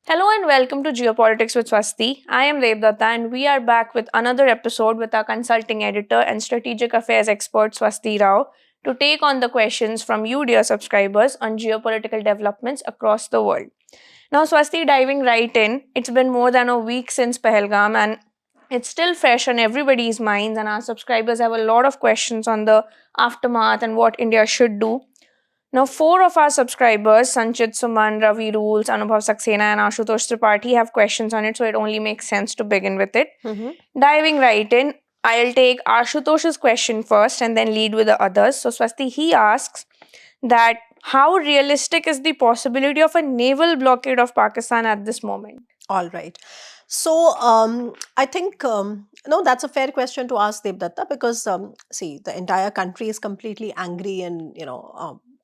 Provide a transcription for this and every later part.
Hello and welcome to Geopolitics with Swasti. I am Devdatta and we are back with another episode with our consulting editor and strategic affairs expert Swasti Rao to take on the questions from you, dear subscribers, on geopolitical developments across the world. Now, Swasti, diving right in, it's been more than a week since Pahalgam and it's still fresh on everybody's minds, and our subscribers have a lot of questions on the aftermath and what India should do. Now, four of our subscribers, Sanchit Suman, Ravi Rules, Anubhav Saxena, and Ashutosh Tripathi, have questions on it, so it only makes sense to begin with it. Diving right in, I'll take Ashutosh's question first and then lead with the others. So, Swasti, he asks that how realistic is the possibility of a naval blockade of Pakistan at this moment? All right. So I think no, that's a fair question to ask Devdatta because see, the entire country is completely angry and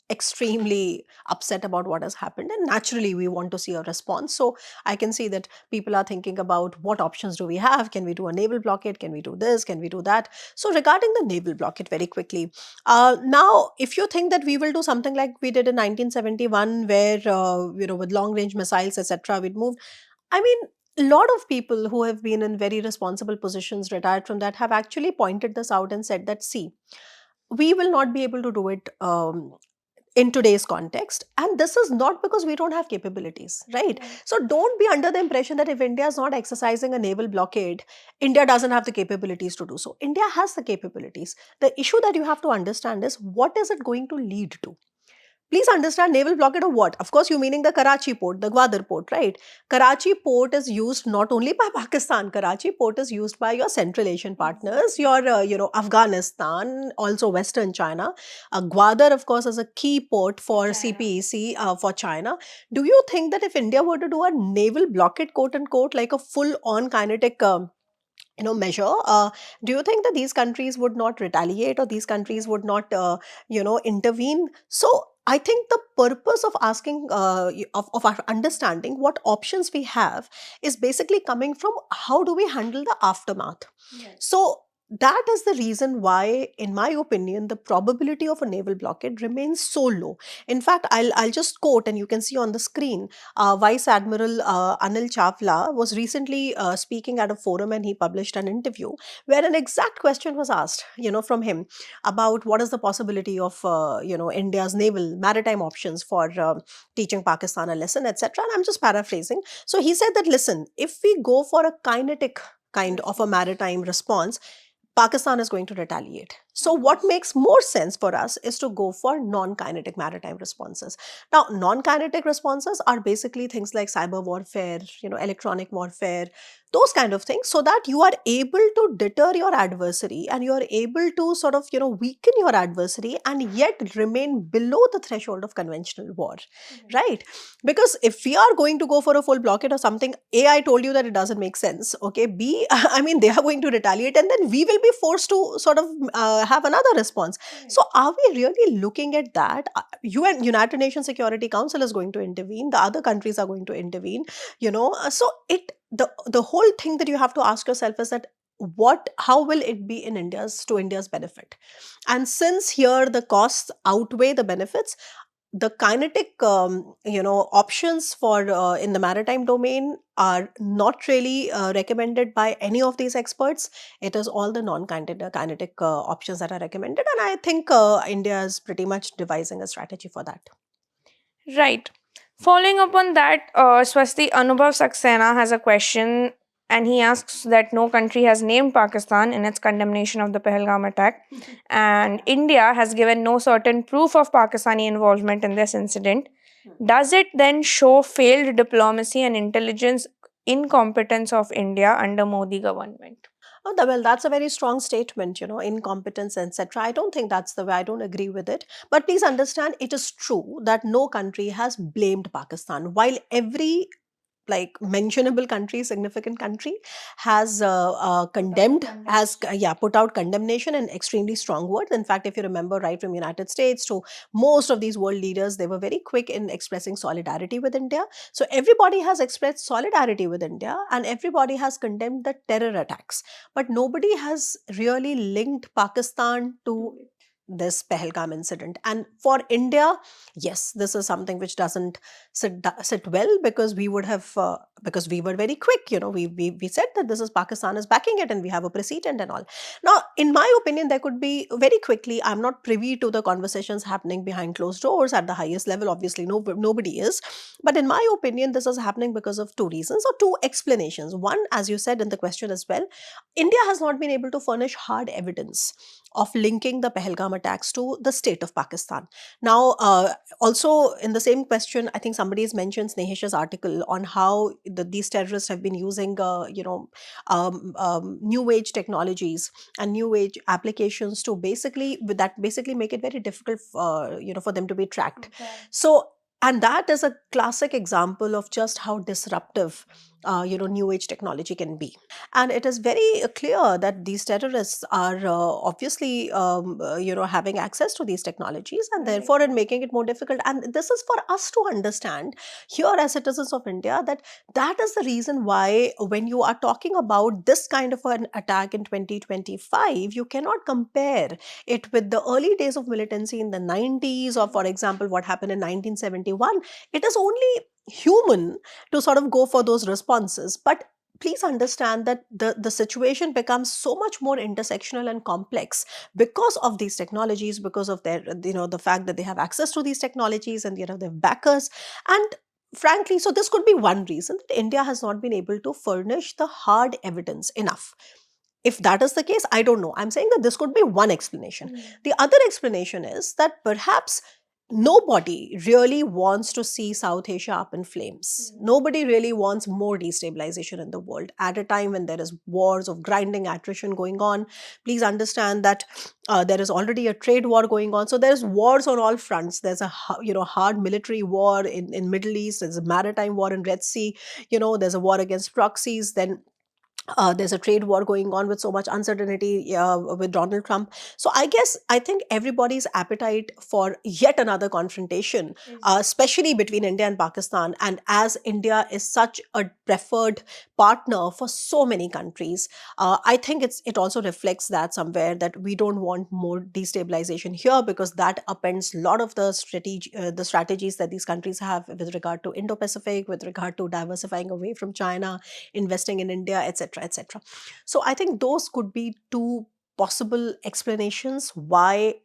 extremely upset about what has happened, and naturally we want to see a response. So I can see that people are thinking about what options do we have? Can we do a naval blockade? Can we do this? Can we do that? So regarding the naval blockade, very quickly, now if you think that we will do something like we did in 1971, where with long range missiles, etc., we'd move. I mean, a lot of people who have been in very responsible positions, retired from that, have actually pointed this out and said that, see, we will not be able to do it in today's context. And this is not because we don't have capabilities, right? So don't be under the impression that if India is not exercising a naval blockade, India doesn't have the capabilities to do so. India has the capabilities. The issue that you have to understand is what is it going to lead to? Please understand, naval blockade of what? Of course, you meaning the Karachi port, the Gwadar port, right? Karachi port is used not only by Pakistan. Karachi port is used by your Central Asian partners, your Afghanistan, also Western China. Gwadar, of course, is a key port for China. CPEC for China. Do you think that if India were to do a naval blockade, quote unquote, like a full-on kinetic measure, do you think that these countries would not retaliate, or these countries would not intervene? So I think the purpose of asking of our understanding what options we have is basically coming from how do we handle the aftermath. Yes. So that is the reason why, in my opinion, the probability of a naval blockade remains so low. In fact, I'll just quote, and you can see on the screen, Vice Admiral Anil Chawla was recently speaking at a forum, and he published an interview where an exact question was asked, from him, about what is the possibility of, India's naval maritime options for teaching Pakistan a lesson, etc. And I'm just paraphrasing. So he said that, listen, if we go for a kinetic kind of a maritime response, Pakistan is going to retaliate. So, what makes more sense for us is to go for non kinetic maritime responses. Now, non kinetic responses are basically things like cyber warfare, electronic warfare, those kind of things, so that you are able to deter your adversary and you are able to sort of, weaken your adversary and yet remain below the threshold of conventional war, right? Because if we are going to go for a full blockade or something, A, I told you that it doesn't make sense. Okay. B, I mean, they are going to retaliate and then we will be forced to sort of have another response. So are we really looking at that? UN, United Nations Security Council is going to intervene. The other countries are going to intervene, so the whole thing that you have to ask yourself is that how will it be in India's benefit? And since here the costs outweigh the benefits, the kinetic options for in the maritime domain are not really recommended by any of these experts. It is all the non-kinetic options that are recommended, and I think India is pretty much devising a strategy for that. Right. Following up on that, Swasti Anubhav Saxena has a question and he asks that no country has named Pakistan in its condemnation of the Pahalgam attack, and India has given no certain proof of Pakistani involvement in this incident. Does it then show failed diplomacy and intelligence incompetence of India under Modi government? Oh, well, that's a very strong statement, incompetence, etc. I don't think that's the way. I don't agree with it. But please understand, it is true that no country has blamed Pakistan. While every mentionable country, significant country, has condemned, has put out condemnation in extremely strong words. In fact, if you remember, right from United States to most of these world leaders, they were very quick in expressing solidarity with India. So everybody has expressed solidarity with India and everybody has condemned the terror attacks, but nobody has really linked Pakistan to this Pahalgam incident. And for India, yes, this is something which doesn't sit well, because we would have because we were very quick. We said that this is Pakistan is backing it, and we have a precedent and all. Now, in my opinion, there could be very quickly. I'm not privy to the conversations happening behind closed doors at the highest level. Obviously, nobody is. But in my opinion, this is happening because of two reasons or two explanations. One, as you said in the question as well, India has not been able to furnish hard evidence of linking the Pahalgam attacks to the state of Pakistan. Now, also in the same question, I think somebody has mentioned Snehish's article on how these terrorists have been using, new age technologies and new age applications to basically make it very difficult, for them to be tracked. Okay. So, and that is a classic example of just how disruptive, new age technology can be. And it is very clear that these terrorists are obviously, having access to these technologies, and Right. therefore in making it more difficult. And this is for us to understand here as citizens of India, that is the reason why when you are talking about this kind of an attack in 2025, you cannot compare it with the early days of militancy in the 90s, or for example what happened in 1971. It is only human to sort of go for those responses. But please understand that the situation becomes so much more intersectional and complex because of these technologies, because of their, the fact that they have access to these technologies, and their backers. And frankly, so this could be one reason that India has not been able to furnish the hard evidence enough. If that is the case, I don't know. I'm saying that this could be one explanation. The other explanation is that perhaps nobody really wants to see South Asia up in flames. Nobody really wants more destabilization in the world at a time when there is wars of grinding attrition going on. Please understand that there is already a trade war going on. So there's wars on all fronts. There's a hard military war in Middle East. There's a maritime war in Red Sea. There's a war against proxies. Then there's a trade war going on with so much uncertainty with Donald Trump. So I think everybody's appetite for yet another confrontation, especially between India and Pakistan. And as India is such a preferred partner for so many countries, I think it also reflects that somewhere, that we don't want more destabilization here, because that upends a lot of the strategies that these countries have with regard to Indo-Pacific, with regard to diversifying away from China, investing in India, etc., etc. So I think those could be two possible explanations why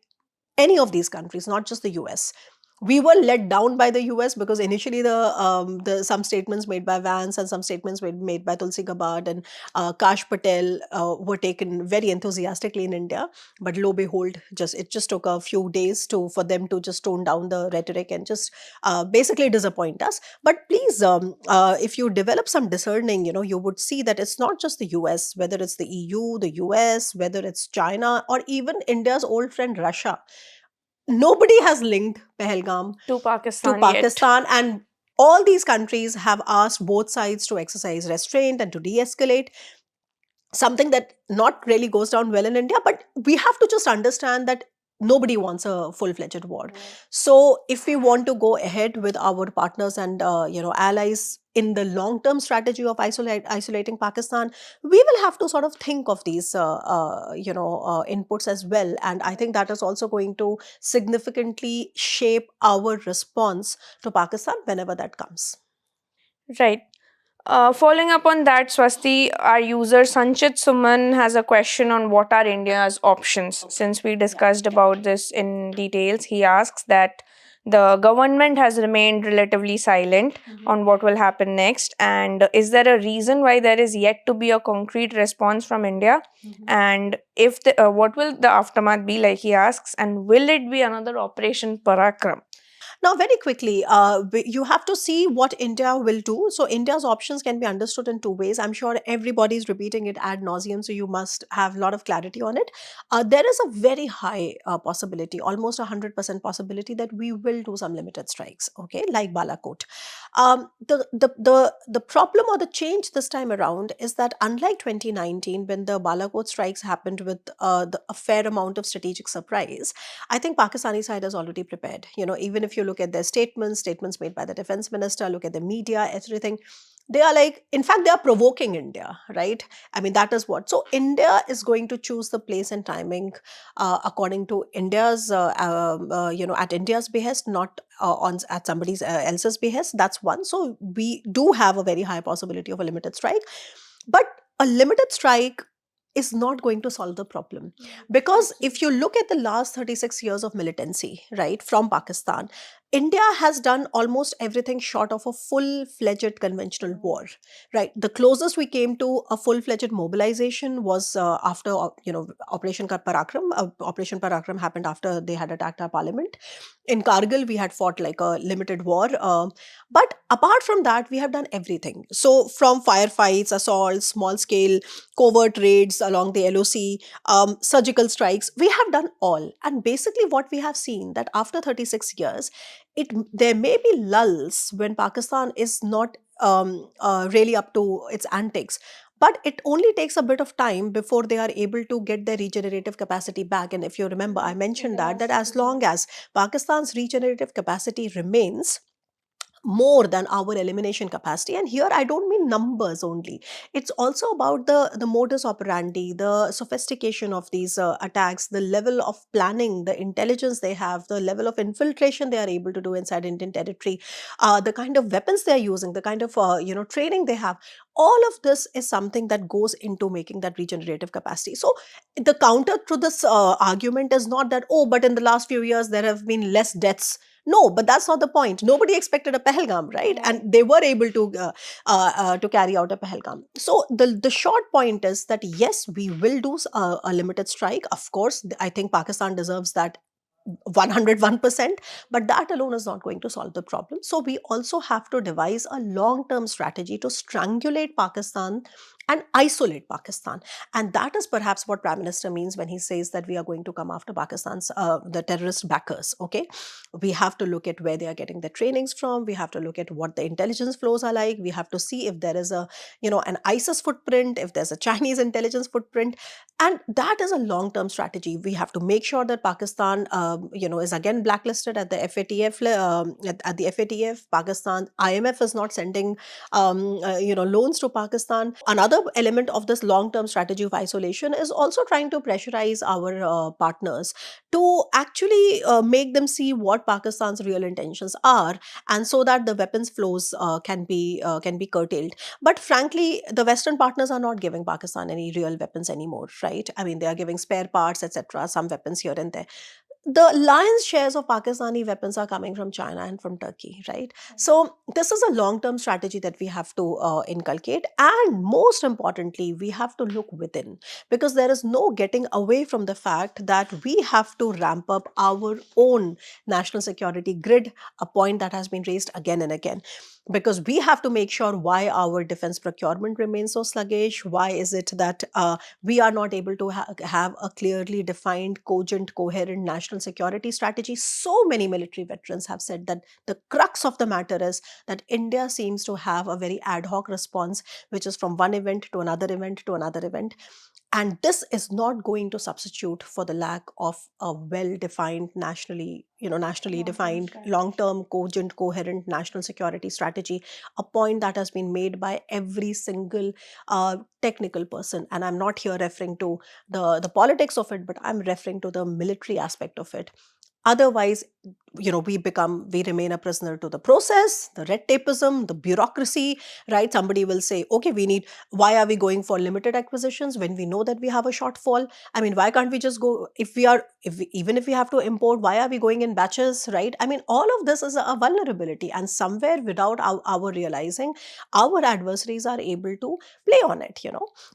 any of these countries, not just the US. We were let down by the US because initially the some statements made by Vance and some statements made by Tulsi Gabbard and Kash Patel were taken very enthusiastically in India. But lo behold, it just took a few days for them to just tone down the rhetoric and just basically disappoint us. But please, if you develop some discerning, you would see that it's not just the US, whether it's the EU, the US, whether it's China, or even India's old friend Russia. Nobody has linked Pahalgam To to Pakistan yet. Pakistan, and all these countries have asked both sides to exercise restraint and to de-escalate, something that not really goes down well in India. But we have to just understand that nobody wants a full-fledged war. So if we want to go ahead with our partners and allies in the long-term strategy of isolating Pakistan, we will have to sort of think of these inputs as well. And I think that is also going to significantly shape our response to Pakistan whenever that comes. Right. Following up on that, Swasti, our user Sanchit Suman has a question on what are India's options. Since we discussed about this in details, he asks that the government has remained relatively silent on what will happen next, and is there a reason why there is yet to be a concrete response from India? And if what will the aftermath be like? He asks, and will it be another Operation Parakram? Now, very quickly, you have to see what India will do. So, India's options can be understood in two ways. I'm sure everybody's repeating it ad nauseum, so you must have a lot of clarity on it. There is a very high possibility, almost 100% possibility, that we will do some limited strikes, okay, like Balakot. The problem or the change this time around is that, unlike 2019, when the Balakot strikes happened with a fair amount of strategic surprise, I think Pakistani side is already prepared. Even if you look at their statements made by the defense minister, look at the media, everything. They are like, in fact, they are provoking India, right? I mean, that is what. So India is going to choose the place and timing according to India's, at India's behest, not on at somebody else's behest. That's one. So we do have a very high possibility of a limited strike, but a limited strike is not going to solve the problem, because if you look at the last 36 years of militancy, right, from Pakistan, India has done almost everything short of a full-fledged conventional war, right? The closest we came to a full-fledged mobilization was after, Parakram. Operation Parakram happened after they had attacked our parliament. In Kargil, we had fought like a limited war. But apart from that, we have done everything. So from firefights, assaults, small-scale covert raids along the LOC, surgical strikes, we have done all. And basically what we have seen that after 36 years, there may be lulls when Pakistan is not really up to its antics. But it only takes a bit of time before they are able to get their regenerative capacity back. And if you remember, I mentioned that as long as Pakistan's regenerative capacity remains more than our elimination capacity, and here I don't mean numbers only, it's also about the modus operandi, the sophistication of these attacks, the level of planning, the intelligence they have, the level of infiltration they are able to do inside Indian territory, the kind of weapons they are using, the kind of training they have. All of this is something that goes into making that regenerative capacity. So the counter to this argument is not that, oh, but in the last few years there have been less deaths. No, but that's not the point. Nobody expected a Pahalgam, right? And they were able to carry out a Pahalgam. So the short point is that yes, we will do a limited strike. Of course, I think Pakistan deserves that 101%, but that alone is not going to solve the problem. So we also have to devise a long-term strategy to strangulate Pakistan and isolate Pakistan. And that is perhaps what Prime Minister means when he says that we are going to come after Pakistan's the terrorist backers. Okay, we have to look at where they are getting their trainings from. We have to look at what the intelligence flows are like. We have to see if there is a an ISIS footprint, if there's a Chinese intelligence footprint, and that is a long-term strategy. We have to make sure that Pakistan, is again blacklisted at the FATF. At the FATF, Pakistan IMF is not sending, loans to Pakistan. Another element of this long-term strategy of isolation is also trying to pressurize our partners to actually make them see what Pakistan's real intentions are, and so that the weapons flows can be curtailed. But frankly, the Western partners are not giving Pakistan any real weapons anymore, right? I mean, they are giving spare parts, etc., some weapons here and there. The lion's shares of Pakistani weapons are coming from China and from Turkey, right? So this is a long-term strategy that we have to inculcate, and most importantly, we have to look within, because there is no getting away from the fact that we have to ramp up our own national security grid, a point that has been raised again and again. Because we have to make sure why our defense procurement remains so sluggish. Why is it that we are not able to have a clearly defined, cogent, coherent national security strategy? So many military veterans have said that the crux of the matter is that India seems to have a very ad hoc response, which is from one event to another event to another event. And this is not going to substitute for the lack of a well-defined, nationally defined, long-term, cogent, coherent national security strategy, a point that has been made by every single technical person. And I'm not here referring to the politics of it, but I'm referring to the military aspect of it. Otherwise, we remain a prisoner to the process, the red tapeism, the bureaucracy, right? Somebody will say, okay, why are we going for limited acquisitions when we know that we have a shortfall? I mean, why can't we just go, even if we have to import, why are we going in batches, right? I mean, all of this is a vulnerability, and somewhere without our realizing, our adversaries are able to play on it.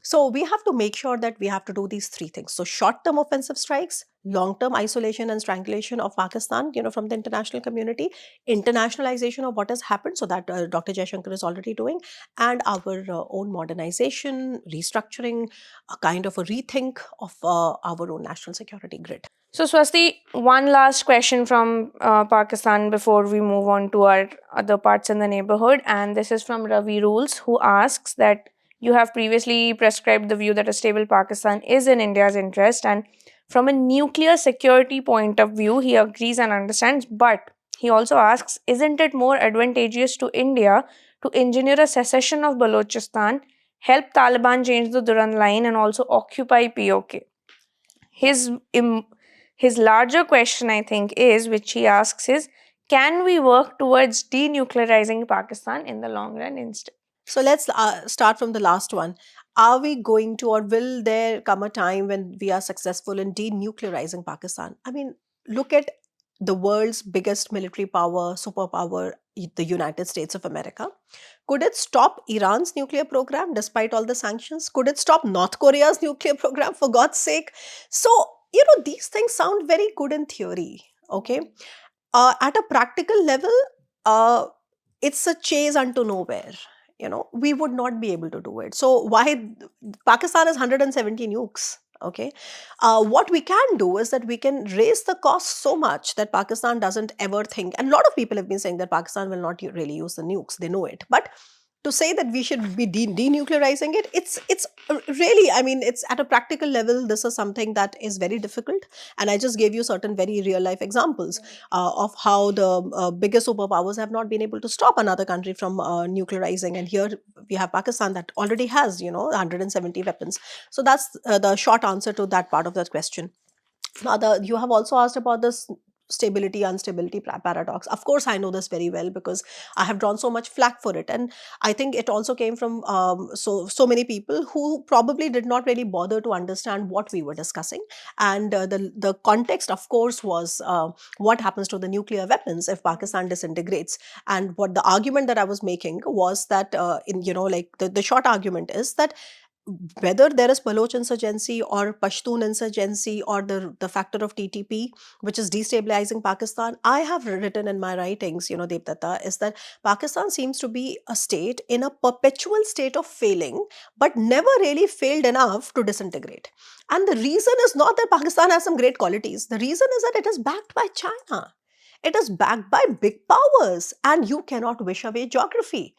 So we have to make sure that we have to do these three things. So short-term offensive strikes, long-term isolation and strangulation of Pakistan, from the international community, internationalization of what has happened, so that Dr. Jaishankar is already doing, and our own modernization, restructuring, a kind of a rethink of our own national security grid. So, Swasti, one last question from Pakistan before we move on to our other parts in the neighborhood. And this is from Ravi Rules, who asks that you have previously prescribed the view that a stable Pakistan is in India's interest. And from a nuclear security point of view, he agrees and understands. But He also asks, isn't it more advantageous to India to engineer a secession of Balochistan, help Taliban change the Duran line, and also occupy POK? His im- his larger question, I think, is which he asks is, can we work towards denuclearizing Pakistan in the long run instead? So let's start from the last one. Are we going to, or will there come a time when we are successful in denuclearizing Pakistan? I mean, look at the world's biggest military power, superpower, the United States of America. Could it stop Iran's nuclear program despite all the sanctions? Could it stop North Korea's nuclear program, for God's sake? So, these things sound very good in theory. Okay. At a practical level, uh, it's a chase unto nowhere. We would not be able to do it. So why Pakistan has 170 nukes? Okay, what we can do is that we can raise the cost so much that Pakistan doesn't ever think. And a lot of people have been saying that Pakistan will not really use the nukes. They know it, but to say that we should be denuclearizing it, it's really, I mean, it's at a practical level, this is something that is very difficult. And I just gave you certain very real life examples of how the biggest superpowers have not been able to stop another country from nuclearizing. And here we have Pakistan that already has 170 weapons. So that's the short answer to that part of that question. Now, you have also asked about this stability instability paradox. Of course, I know this very well because I have drawn so much flack for it, and I think it also came from so many people who probably did not really bother to understand what we were discussing. And the context, of course, was what happens to the nuclear weapons if Pakistan disintegrates. And what the argument that I was making was that in like the short argument is that whether there is Baloch insurgency or Pashtun insurgency or the factor of TTP, which is destabilizing Pakistan, I have written in my writings, Devdatta, is that Pakistan seems to be a state in a perpetual state of failing, but never really failed enough to disintegrate. And the reason is not that Pakistan has some great qualities. The reason is that it is backed by China. It is backed by big powers, and you cannot wish away geography.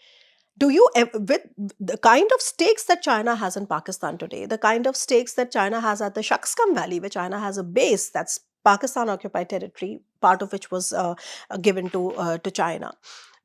With the kind of stakes that China has in Pakistan today, the kind of stakes that China has at the Shaksgam Valley, where China has a base that's Pakistan occupied territory, part of which was given to China.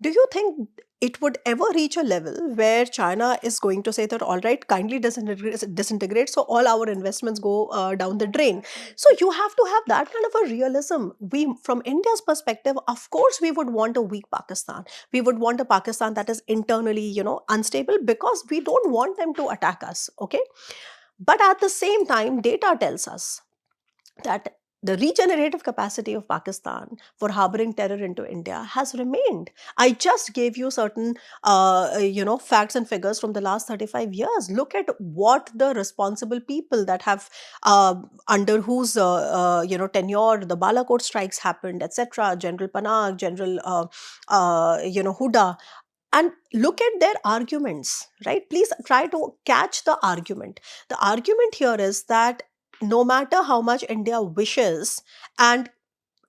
Do you think it would ever reach a level where China is going to say that, all right, kindly disintegrate, so all our investments go down the drain? So you have to have that kind of a realism. We, from India's perspective, of course, we would want a weak Pakistan. We would want a Pakistan that is internally, unstable, because we don't want them to attack us. Okay. But at the same time, data tells us that the regenerative capacity of Pakistan for harboring terror into India has remained. I just gave you certain, facts and figures from the last 35 years. Look at what the responsible people that have, under whose, tenure the Balakot strikes happened, etc. General Panag, General, Huda, and look at their arguments, right? Please try to catch the argument. The argument here is that no matter how much India wishes and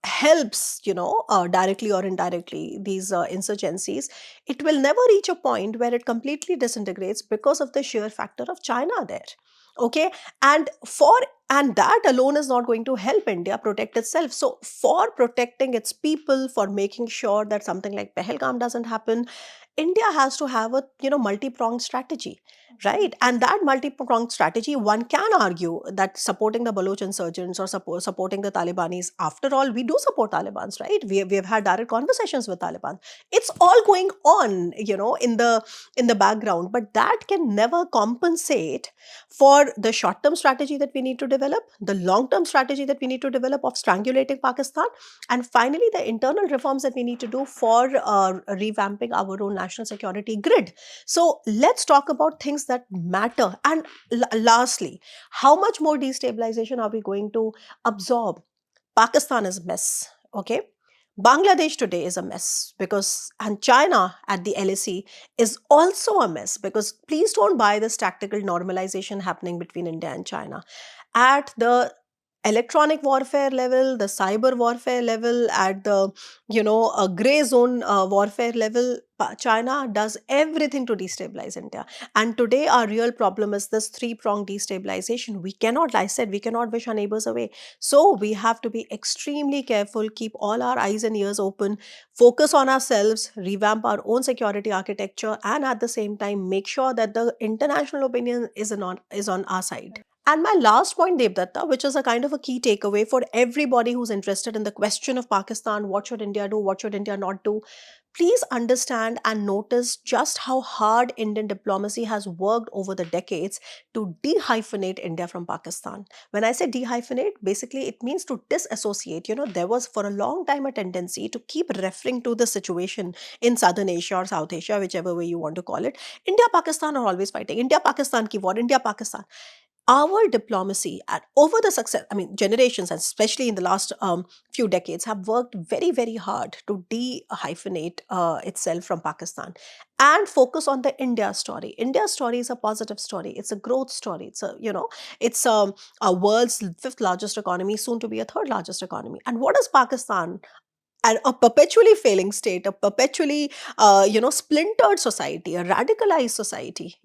helps, directly or indirectly, these insurgencies, it will never reach a point where it completely disintegrates because of the sheer factor of China there. Okay. and for and that alone is not going to help India protect itself. So for protecting its people, for making sure that something like Pahalgam doesn't happen, India has to have a multi-pronged strategy, right? And that multi-pronged strategy, one can argue that supporting the Baloch insurgents or supporting the Talibanis. After all, we do support Talibans, right? We have had direct conversations with Taliban. It's all going on, in the background, but that can never compensate for the short-term strategy that we need to develop, the long-term strategy that we need to develop of strangulating Pakistan, and finally the internal reforms that we need to do for revamping our own national security grid. So let's talk about things that matter. And lastly, how much more destabilization are we going to absorb? Pakistan is a mess. Okay. Bangladesh today is a mess because, and China at the LAC is also a mess, because please don't buy this tactical normalization happening between India and China. At the electronic warfare level, the cyber warfare level, at the a gray zone warfare level. China does everything to destabilize India. And today our real problem is this three-pronged destabilization. We cannot, I said, we cannot wish our neighbors away. So we have to be extremely careful, keep all our eyes and ears open, focus on ourselves, revamp our own security architecture, and at the same time make sure that the international opinion is on our side. And my last point, Devdatta, which is a kind of a key takeaway for everybody who's interested in the question of Pakistan, what should India do, what should India not do? Please understand and notice just how hard Indian diplomacy has worked over the decades to dehyphenate India from Pakistan. When I say dehyphenate, basically it means to disassociate. There was for a long time a tendency to keep referring to the situation in Southern Asia or South Asia, whichever way you want to call it. India, Pakistan are always fighting. India, Pakistan ki war, India, Pakistan. Our diplomacy at over the success, I mean generations, and especially in the last few decades, have worked very, very hard to dehyphenate itself from Pakistan and focus on the India story. India story is a positive story, it's a growth story, it's a world's fifth largest economy, soon to be a third largest economy. And what is Pakistan? And a perpetually failing state, a perpetually splintered society, a radicalized society,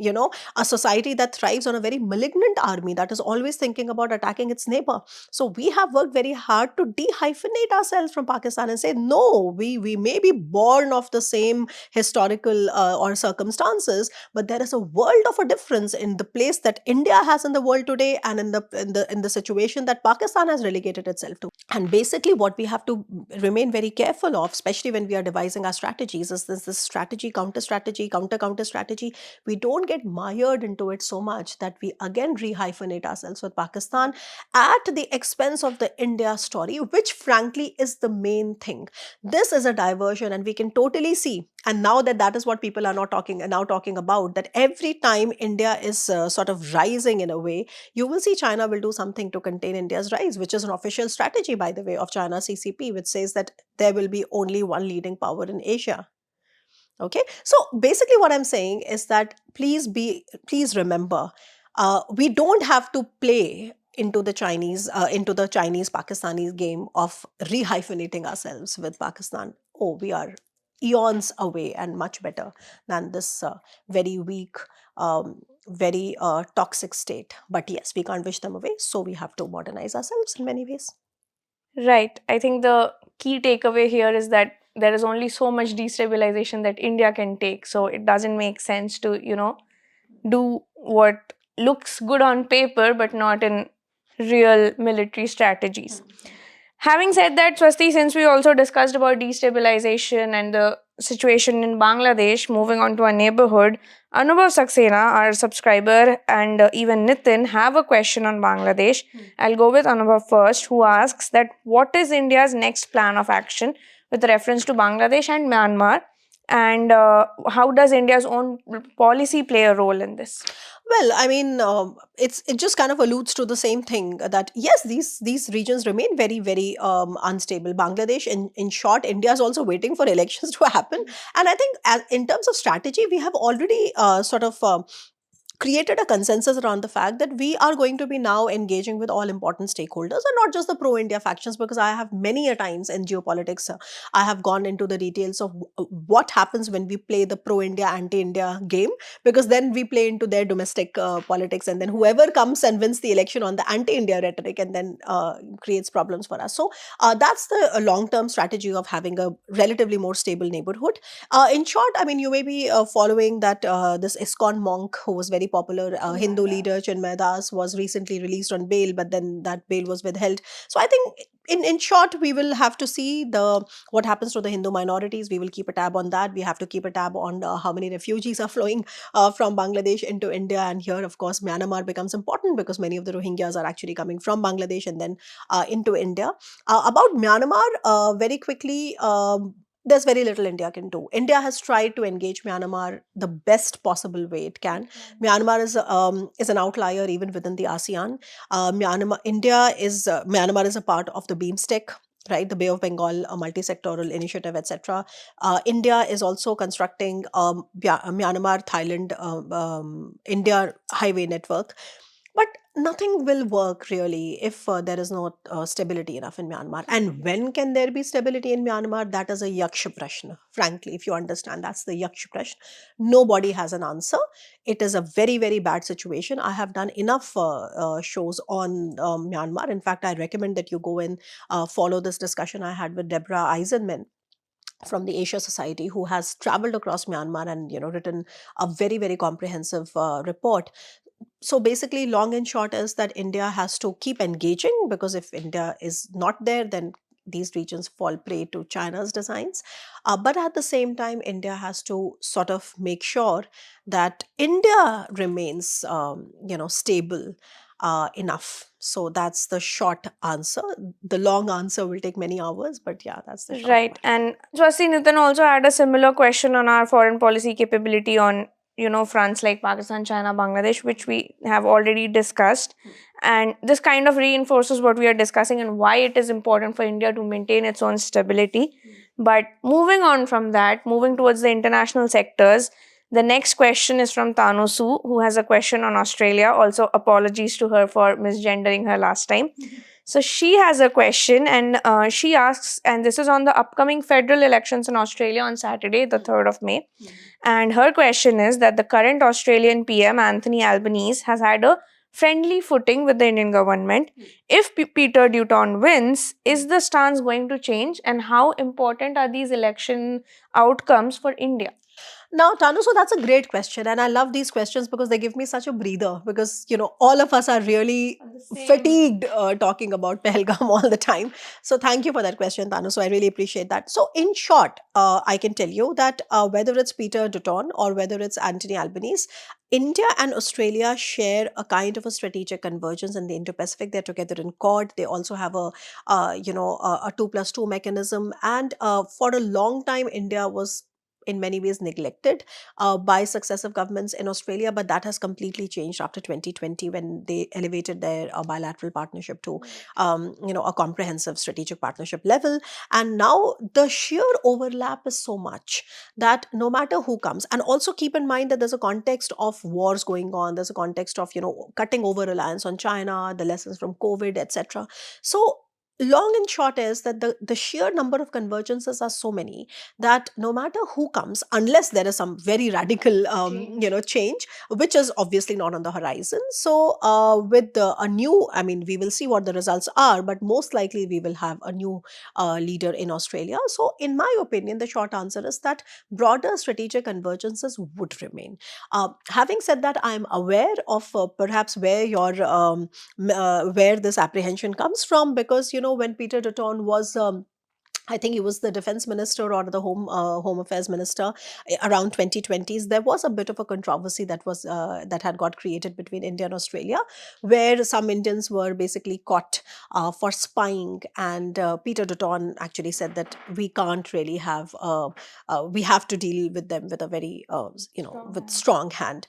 a society that thrives on a very malignant army that is always thinking about attacking its neighbor. So we have worked very hard to dehyphenate ourselves from Pakistan and say no, we may be born of the same historical or circumstances, but there is a world of a difference in the place that India has in the world today, and in the situation that Pakistan has relegated itself to. And basically, what we have to remain very careful of, especially when we are devising our strategies, is this strategy, counter strategy, counter strategy. We don't get mired into it so much that we again rehyphenate ourselves with Pakistan at the expense of the India story, which frankly is the main thing. This is a diversion, and we can totally see. And now that is what people are now talking about, that every time India is sort of rising in a way, you will see China will do something to contain India's rise, which is an official strategy, by the way, of China CCP, which says that there will be only one leading power in Asia. Okay, so basically, what I'm saying is that please remember, we don't have to play into the Chinese Pakistani game of rehyphenating ourselves with Pakistan. Oh, we are eons away and much better than this very weak, very toxic state. But yes, we can't wish them away, so we have to modernize ourselves in many ways. Right. I think the key takeaway here is that there is only so much destabilization that India can take. So it doesn't make sense to, do what looks good on paper but not in real military strategies. Having said that, Swasti, since we also discussed about destabilization and the situation in Bangladesh, moving on to our neighborhood, Anubhav Saxena, our subscriber, and even Nitin have a question on Bangladesh. I'll go with Anubhav first, who asks that what is India's next plan of action with reference to Bangladesh and Myanmar, and how does India's own policy play a role in this? Well, I mean, it just kind of alludes to the same thing, that yes, these regions remain very, very unstable. Bangladesh, in short, India is also waiting for elections to happen, and I think in terms of strategy, we have already sort of created a consensus around the fact that we are going to be now engaging with all important stakeholders, and not just the pro India factions, because I have many a times in geopolitics, I have gone into the details of what happens when we play the pro India, anti India game, because then we play into their domestic politics, and then whoever comes and wins the election on the anti India rhetoric, and then creates problems for us. So that's the long term strategy of having a relatively more stable neighborhood. In short, I mean, you may be following that this ISKCON monk who was very popular, Hindu leader Chinmay Das, was recently released on bail, but then that bail was withheld. So I think, in short, we will have to see what happens to the Hindu minorities. We will keep a tab on that. We have to keep a tab on how many refugees are flowing from Bangladesh into India. And here, of course, Myanmar becomes important, because many of the Rohingyas are actually coming from Bangladesh and then into India. About Myanmar, very quickly, there's very little India can do. India has tried to engage Myanmar the best possible way it can. Myanmar is an outlier even within the ASEAN. Myanmar is a part of the BeamStec, right? The Bay of Bengal, a multi-sectoral initiative, etc. India is also constructing Myanmar, Thailand, India highway network. But Nothing will work really if there is no stability enough in Myanmar. And when can there be stability in Myanmar? That is a yaksha prashna. Frankly, if you understand, that's the yaksha prashna. Nobody has an answer. It is a very, very bad situation. I have done enough shows on Myanmar. In fact, I recommend that you go and follow this discussion I had with Deborah Eisenman from the Asia Society, who has traveled across Myanmar and written a very, very comprehensive report. So basically, long and short is that India has to keep engaging, because if India is not there, then these regions fall prey to China's designs. But at the same time, India has to sort of make sure that India remains, stable enough. So that's the short answer. The long answer will take many hours, but yeah, that's the short Right. one. And Swasti, Nitin also had a similar question on our foreign policy capability on, fronts like Pakistan, China, Bangladesh, which we have already discussed. And this kind of reinforces what we are discussing and why it is important for India to maintain its own stability. But moving on from that, moving towards the international sectors, the next question is from Tanu Su, who has a question on Australia. Also, apologies to her for misgendering her last time. So she has a question, and she asks, and this is on the upcoming federal elections in Australia on Saturday, the 3rd of May. And her question is that the current Australian PM, Anthony Albanese, has had a friendly footing with the Indian government. If Peter Dutton wins, is the stance going to change? And how important are these election outcomes for India? Now, Tanu, so that's a great question. And I love these questions because they give me such a breather, because, all of us are really fatigued talking about Pahalgam all the time. So thank you for that question, Tanu. So I really appreciate that. So in short, I can tell you that whether it's Peter Dutton or whether it's Anthony Albanese, India and Australia share a kind of a strategic convergence in the Indo-Pacific. They're together in Quad. They also have a 2+2 mechanism. And for a long time, India was in many ways neglected by successive governments in Australia, but that has completely changed after 2020, when they elevated their bilateral partnership to a comprehensive strategic partnership level. And now the sheer overlap is so much that no matter who comes, and also keep in mind that there's a context of wars going on, there's a context of cutting over reliance on China, the lessons from COVID, etc. So long and short is that the sheer number of convergences are so many that no matter who comes, unless there is some very radical change, which is obviously not on the horizon. So with a new, I mean, we will see what the results are, but most likely we will have a new leader in Australia. So in my opinion, the short answer is that broader strategic convergences would remain. Having said that, I'm aware of perhaps where your where this apprehension comes from, because when Peter Dutton was I think he was the defense minister or the home affairs minister around 2020s. There was a bit of a controversy that had got created between India and Australia, where some Indians were basically caught for spying, and Peter Dutton actually said that we can't really have we have to deal with them with a very with strong hand.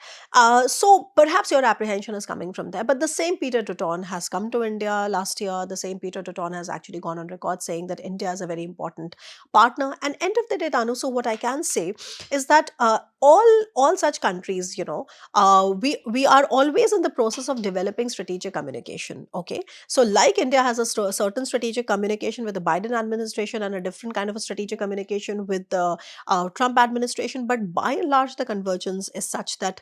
So perhaps your apprehension is coming from there. But the same Peter Dutton has come to India last year. The same Peter Dutton has actually gone on record saying that India is a very important partner. And end of the day, Tanu, so what I can say is that all such countries, we are always in the process of developing strategic communication. Okay, so like India has a certain strategic communication with the Biden administration and a different kind of a strategic communication with the Trump administration, but by and large, the convergence is such that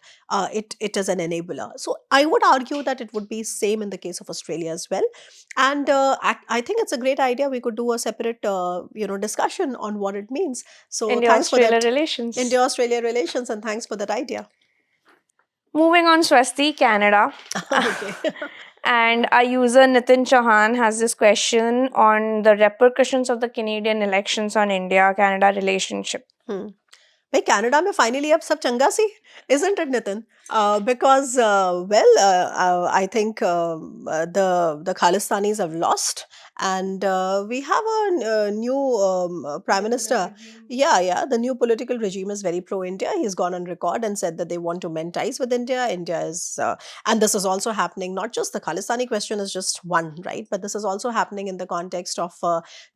it is an enabler. So I would argue that it would be same in the case of Australia as well. And I think it's a great idea. We could do a separate discussion on what it means. So thanks for India-Australia that. relations. India-Australia relations, and thanks for that idea. Moving on, Swasti, Canada. Okay. And our user Nitin Chauhan has this question on the repercussions of the Canadian elections on India-Canada relationship. भाई Canada में finally अब सब चंगा सी isn't it, Nitin? Because I think the Khalistanis have lost, And we have a new prime minister. Yeah, yeah, the new political regime is very pro India. He's gone on record and said that they want to mend ties with India. India is, and this is also happening, not just the Khalistani question is just one, right? But this is also happening in the context of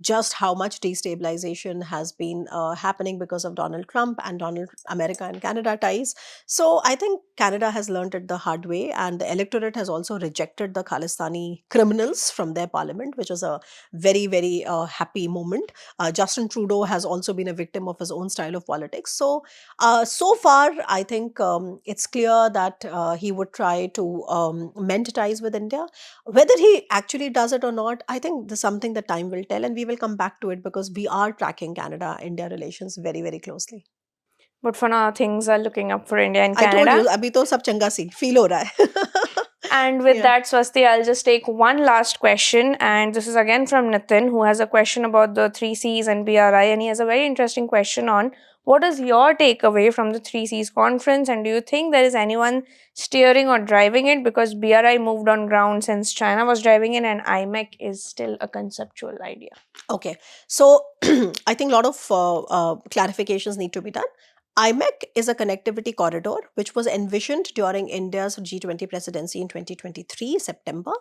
just how much destabilization has been happening because of Donald Trump and Donald America and Canada ties. So I think Canada has learned it the hard way, and the electorate has also rejected the Khalistani criminals from their parliament, which is a very, very happy moment. Justin Trudeau has also been a victim of his own style of politics. So, so far, I think it's clear that he would try to mend ties with India. Whether he actually does it or not, I think this is something that time will tell, and we will come back to it because we are tracking Canada India relations very, very closely. But for now, things are looking up for India and I told you, Canada. अभी तो सब चंगा सी feel हो रहा है. And with Yeah. that, Swasti, I'll just take one last question. And this is again from Nitin, who has a question about the 3Cs and BRI. And he has a very interesting question on what is your takeaway from the 3Cs conference? And do you think there is anyone steering or driving it? Because BRI moved on ground since China was driving it, and IMEC is still a conceptual idea. Okay, so I think a lot of clarifications need to be done. IMEC is a connectivity corridor which was envisioned during India's G20 presidency in 2023 September,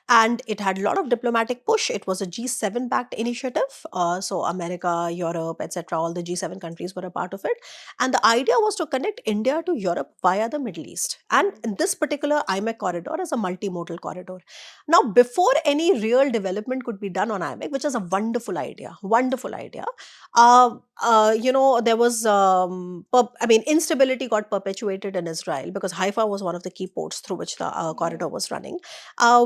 and it had a lot of diplomatic push. It was a G7 backed initiative, so America, Europe, etc. All the G7 countries were a part of it, and the idea was to connect India to Europe via the Middle East. And in this particular IMEC corridor is a multimodal corridor. Now, before any real development could be done on IMEC, which is a wonderful idea, there was, instability got perpetuated in Israel because Haifa was one of the key ports through which the corridor was running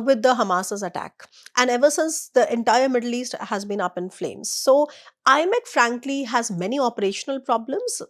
with the Hamas's attack. And ever since, the entire Middle East has been up in flames. So, IMEC, frankly, has many operational problems.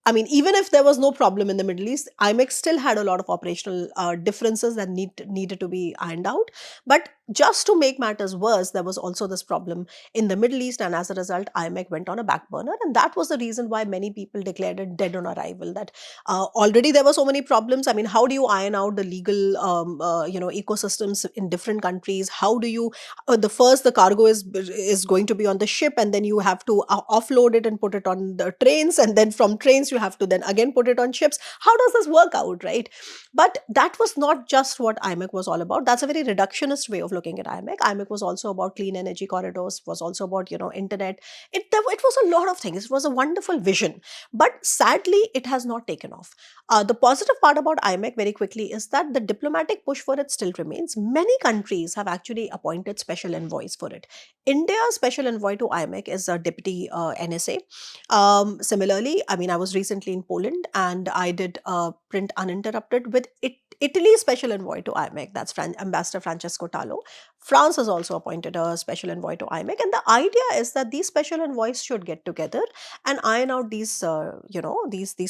I mean, even if there was no problem in the Middle East, IMEX still had a lot of operational differences that needed to be ironed out. But just to make matters worse, there was also this problem in the Middle East, and as a result, IMEC went on a back burner, and that was the reason why many people declared it dead on arrival. That already there were so many problems. I mean, how do you iron out the legal, ecosystems in different countries? How do you the cargo is going to be on the ship, and then you have to offload it and put it on the trains, and then from trains you have to then again put it on ships. How does this work out, right? But that was not just what IMEC was all about. That's a very reductionist way of looking at IMEC. IMEC was also about clean energy corridors, was also about internet. It was a lot of things. It was a wonderful vision, but sadly it has not taken off. The positive part about IMEC, very quickly, is that the diplomatic push for it still remains. Many countries have actually appointed special envoys for it. India's special envoy to IMEC is a deputy NSA. Similarly, I mean, I was recently in Poland and I did print uninterrupted with Italy's special envoy to IMEC. That's Ambassador Francesco Talo. France has also appointed a special envoy to IMEC, and the idea is that these special envoys should get together and iron out these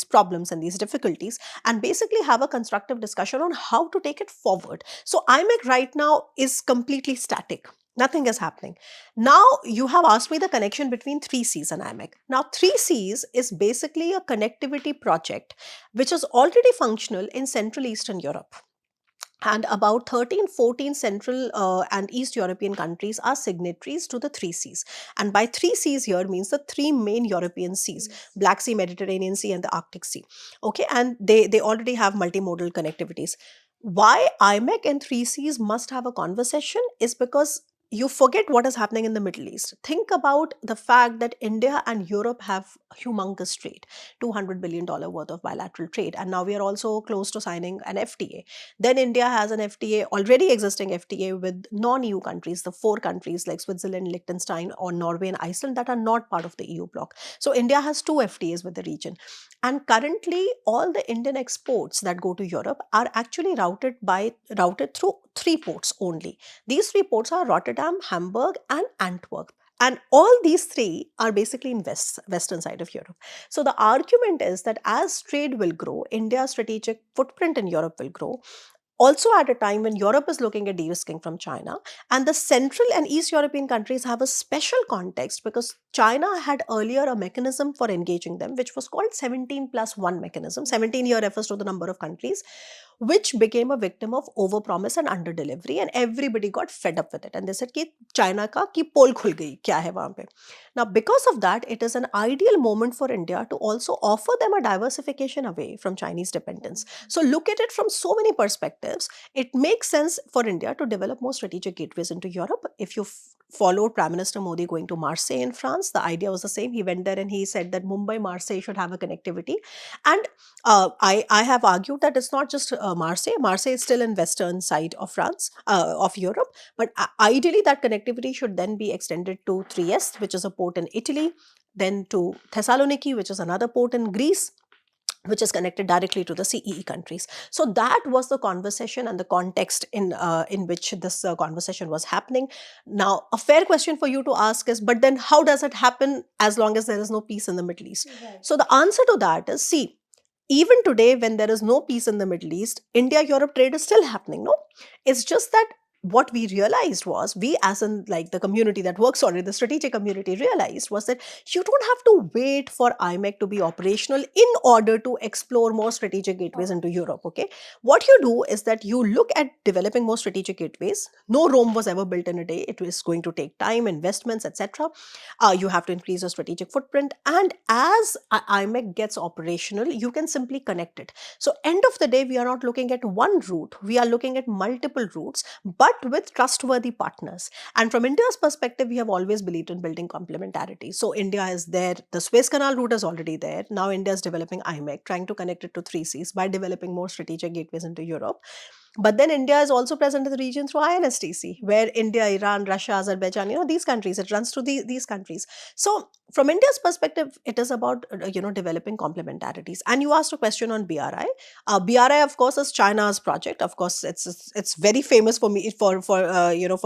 problems and these difficulties, and basically have a constructive discussion on how to take it forward. So IMEC right now is completely static. Nothing is happening. Now, you have asked me the connection between 3Cs and IMEC. Now, 3Cs is basically a connectivity project which is already functional in Central Eastern Europe. And about 13, 14 Central and East European countries are signatories to the 3Cs. And by 3Cs here means the three main European seas: Black Sea, Mediterranean Sea, and the Arctic Sea. Okay, and they already have multimodal connectivities. Why IMEC and 3Cs must have a conversation is because you forget what is happening in the Middle East. Think about the fact that India and Europe have humongous trade, $200 billion worth of bilateral trade. And now we are also close to signing an FTA. Then India has an FTA, already existing FTA, with non-EU countries, the four countries like Switzerland, Liechtenstein, or Norway and Iceland that are not part of the EU bloc. So India has two FTAs with the region. And currently, all the Indian exports that go to Europe are actually routed through three ports only. These three ports are Rotterdam, Hamburg, and Antwerp. And all these three are basically in western side of Europe. So the argument is that as trade will grow, India's strategic footprint in Europe will grow. Also, at a time when Europe is looking at de-risking from China, and the Central and East European countries have a special context because China had earlier a mechanism for engaging them, which was called 17 plus 1 mechanism. 17 here refers to the number of countries. which became a victim of overpromise and underdelivery, and everybody got fed up with it. And they said कि China का कि पोल खुल गई क्या है वहाँ पे. Now, because of that, it is an ideal moment for India to also offer them a diversification away from Chinese dependence. So look at it from so many perspectives. It makes sense for India to develop more strategic gateways into Europe. If you followed Prime Minister Modi going to Marseille in France, the idea was the same. He went there and he said that Mumbai, Marseille should have a connectivity. And I have argued that it's not just Marseille. Marseille is still in western side of France, of Europe. But ideally, that connectivity should then be extended to Trieste, which is a port in Italy, then to Thessaloniki, which is another port in Greece, which is connected directly to the CEE countries. So that was the conversation and the context in which this conversation was happening. Now, a fair question for you to ask is, but then how does it happen as long as there is no peace in the Middle East? Right. So the answer to that is, see, even today when there is no peace in the Middle East, India-Europe trade is still happening, no? It's just that what we realized was, we as in like the community that works on it, the strategic community realized was that you don't have to wait for IMEC to be operational in order to explore more strategic gateways into Europe, okay? What you do is that you look at developing more strategic gateways. No Rome was ever built in a day. It is going to take time, investments, etc. You have to increase your strategic footprint. And as IMEC gets operational, you can simply connect it. So end of the day, we are not looking at one route. We are looking at multiple routes, but with trustworthy partners. And from India's perspective, we have always believed in building complementarity. So India is there. The Suez Canal route is already there. Now India is developing IMEC, trying to connect it to 3Cs by developing more strategic gateways into Europe. But then India is also present in the region through INSTC, where India, Iran, Russia, Azerbaijan, these countries, it runs through these countries. So from India's perspective, it is about, developing complementarities. And you asked a question on BRI. BRI, of course, is China's project. Of course, it's very famous for me for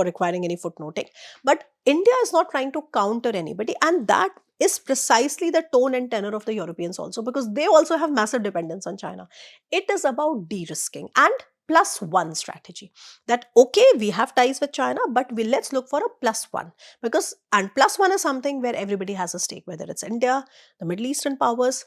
requiring any footnoting. But India is not trying to counter anybody. And that is precisely the tone and tenor of the Europeans also, because they also have massive dependence on China. It is about de-risking and plus one strategy, that okay, we have ties with China, but let's look for a plus one, because and plus one is something where everybody has a stake, whether it's India, the Middle Eastern powers,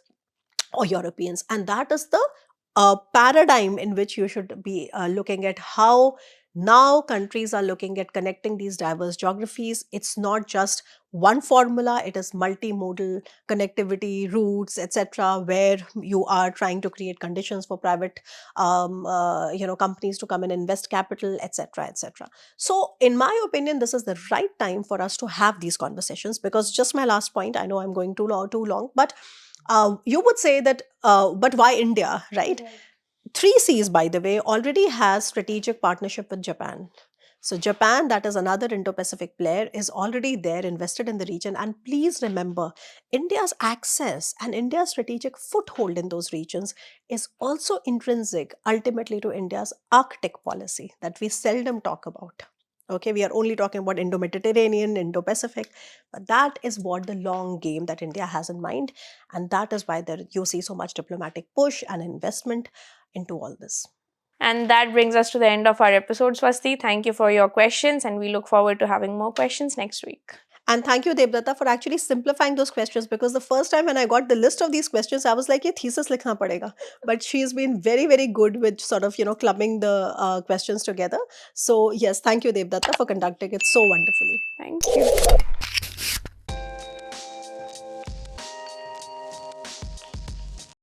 or Europeans. And that is the paradigm in which you should be looking at how now countries are looking at connecting these diverse geographies. It's not just one formula, it is multimodal connectivity, routes, etc., where you are trying to create conditions for private companies to come and invest capital, etc., etc. So in my opinion, this is the right time for us to have these conversations, because just my last point, I know I'm going too long, but you would say that, but why India, right? Right. 3Cs, by the way, already has strategic partnership with Japan. So Japan, that is another Indo-Pacific player, is already there, invested in the region. And please remember, India's access and India's strategic foothold in those regions is also intrinsic ultimately to India's Arctic policy that we seldom talk about. Okay, we are only talking about Indo-Mediterranean, Indo-Pacific, but that is what the long game that India has in mind. And that is why you see so much diplomatic push and investment into all this. And that brings us to the end of our episode, Swasti. Thank you for your questions, and we look forward to having more questions next week. And thank you, Devdatta, for actually simplifying those questions, because the first time when I got the list of these questions, I was like, "Ye thesis likhna padega." But she's been very, very good with sort of, clubbing the questions together. So yes, thank you, Devdatta, for conducting it so wonderfully. Thank you.